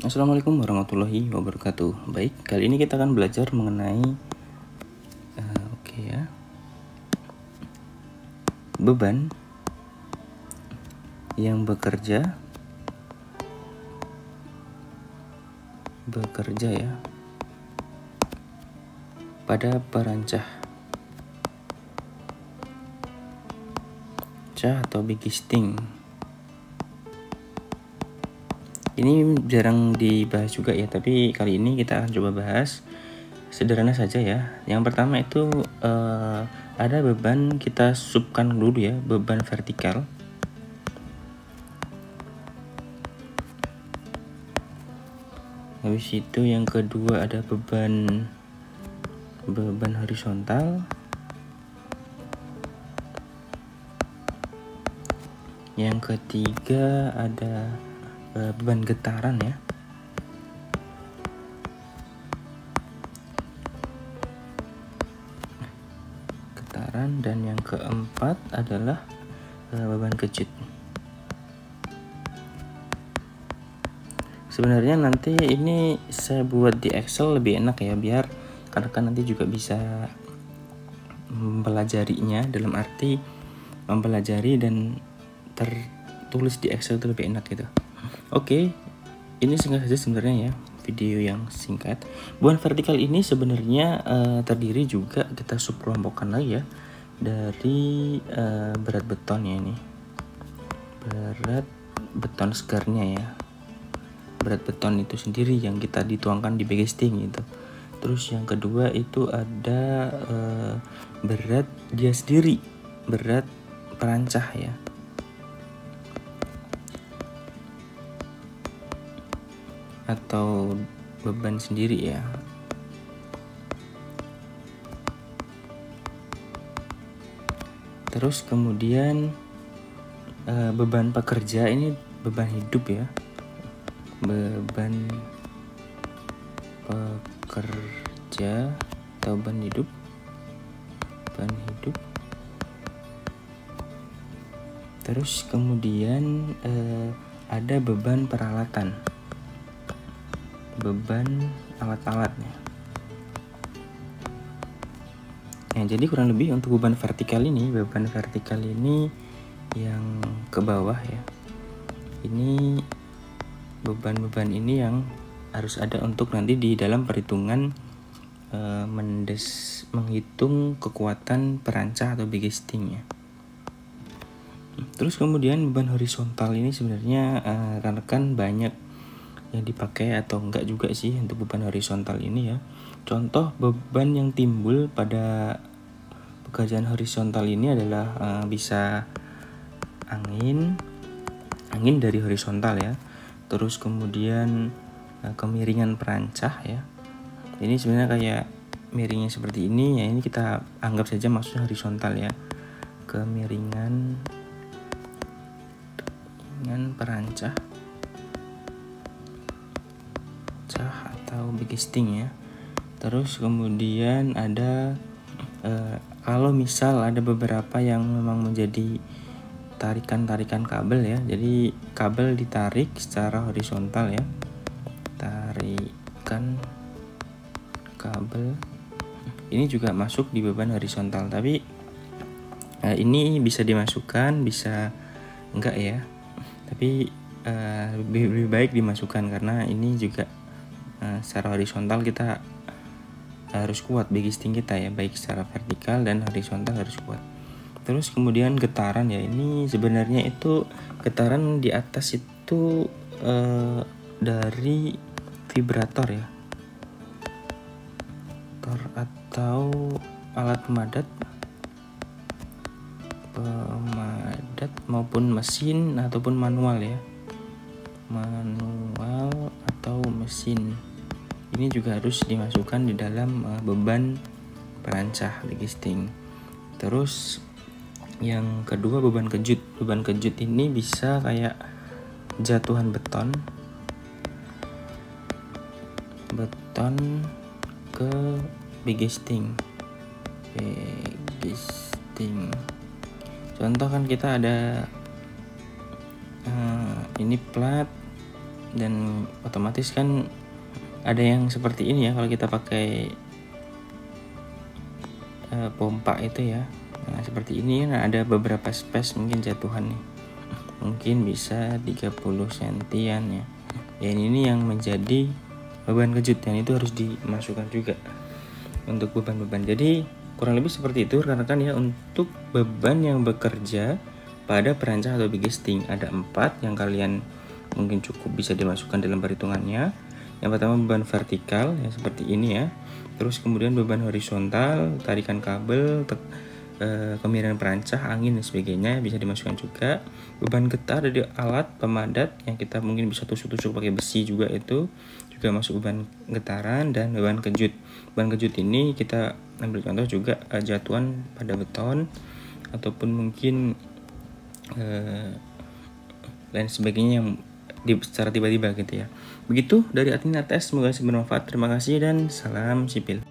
Assalamualaikum warahmatullahi wabarakatuh. Baik, kali ini kita akan belajar mengenai beban yang bekerja ya pada perancah atau bigisting. Ini jarang dibahas juga ya, tapi kali ini kita akan coba bahas sederhana saja ya. Yang pertama itu ada beban, kita subkan dulu ya, beban vertikal. Habis itu yang kedua ada beban horizontal. Yang ketiga ada beban getaran ya. Dan yang keempat adalah beban kejut. Sebenarnya nanti ini saya buat di Excel lebih enak ya, biar rekan-rekan nanti juga bisa mempelajarinya, dalam arti mempelajari dan tertulis di Excel itu lebih enak gitu. Oke, ini singkat saja sebenarnya ya, video yang singkat. Beban vertikal ini sebenarnya terdiri juga, kita subkelompokkan lagi ya, dari berat beton ya, ini berat beton segarnya ya, berat beton itu sendiri yang kita dituangkan di bigisting gitu. Terus yang kedua itu ada berat dia sendiri, berat perancah ya, atau beban sendiri ya. Terus kemudian beban pekerja, ini beban hidup ya, beban pekerja atau beban hidup. Terus kemudian ada beban peralatan, beban alat-alatnya. Nah, jadi kurang lebih untuk beban vertikal ini yang ke bawah ya, ini beban-beban ini yang harus ada untuk nanti di dalam perhitungan menghitung kekuatan perancah atau bigisting ya. Terus kemudian beban horizontal ini sebenarnya rekan-rekan banyak yang dipakai atau enggak juga sih untuk beban horizontal ini ya. Contoh beban yang timbul pada pekerjaan horizontal ini adalah bisa angin dari horizontal ya. Terus kemudian kemiringan perancah ya. Ini sebenarnya kayak miringnya seperti ini ya, ini kita anggap saja maksudnya horizontal ya. Kemiringan perancah atau bigisting ya. Terus kemudian ada kalau misal ada beberapa yang memang menjadi tarikan kabel ya, jadi kabel ditarik secara horizontal ya, tarikan kabel ini juga masuk di beban horizontal, tapi ini bisa dimasukkan, bisa enggak ya, tapi lebih baik dimasukkan karena ini juga secara horizontal kita harus kuat bigisting kita ya, baik secara vertikal dan horizontal harus kuat. Terus kemudian getaran ya, ini sebenarnya itu getaran di atas itu dari vibrator ya, atau alat pemadat maupun mesin ataupun manual ya, manual atau mesin. Ini juga harus dimasukkan di dalam beban perancah bigisting. Terus yang kedua beban kejut. Beban kejut ini bisa kayak jatuhan beton ke bigisting. Contoh kan kita ada ini plat dan otomatis kan ada yang seperti ini ya kalau kita pakai pompa itu ya. Nah seperti ini, nah ada beberapa space mungkin jatuhan nih, mungkin bisa 30 sentian ya. Dan ini yang menjadi beban kejut, dan itu harus dimasukkan juga untuk beban-beban. Jadi kurang lebih seperti itu rekan-rekan ya untuk beban yang bekerja pada perancah atau bigesting. Ada 4 yang kalian mungkin cukup bisa dimasukkan dalam perhitungannya. Yang pertama beban vertikal ya seperti ini ya. Terus kemudian beban horizontal, tarikan kabel, kemiringan perancah, angin dan sebagainya bisa dimasukkan juga. Beban getah dari alat pemadat yang kita mungkin bisa tusuk-tusuk pakai besi juga, itu juga masuk beban getaran. Dan beban kejut. Beban kejut ini kita ambil contoh juga jatuhan pada beton ataupun mungkin lain sebagainya yang secara tiba-tiba gitu ya. Begitu dari admin ATS, semoga bermanfaat. Terima kasih dan salam sipil.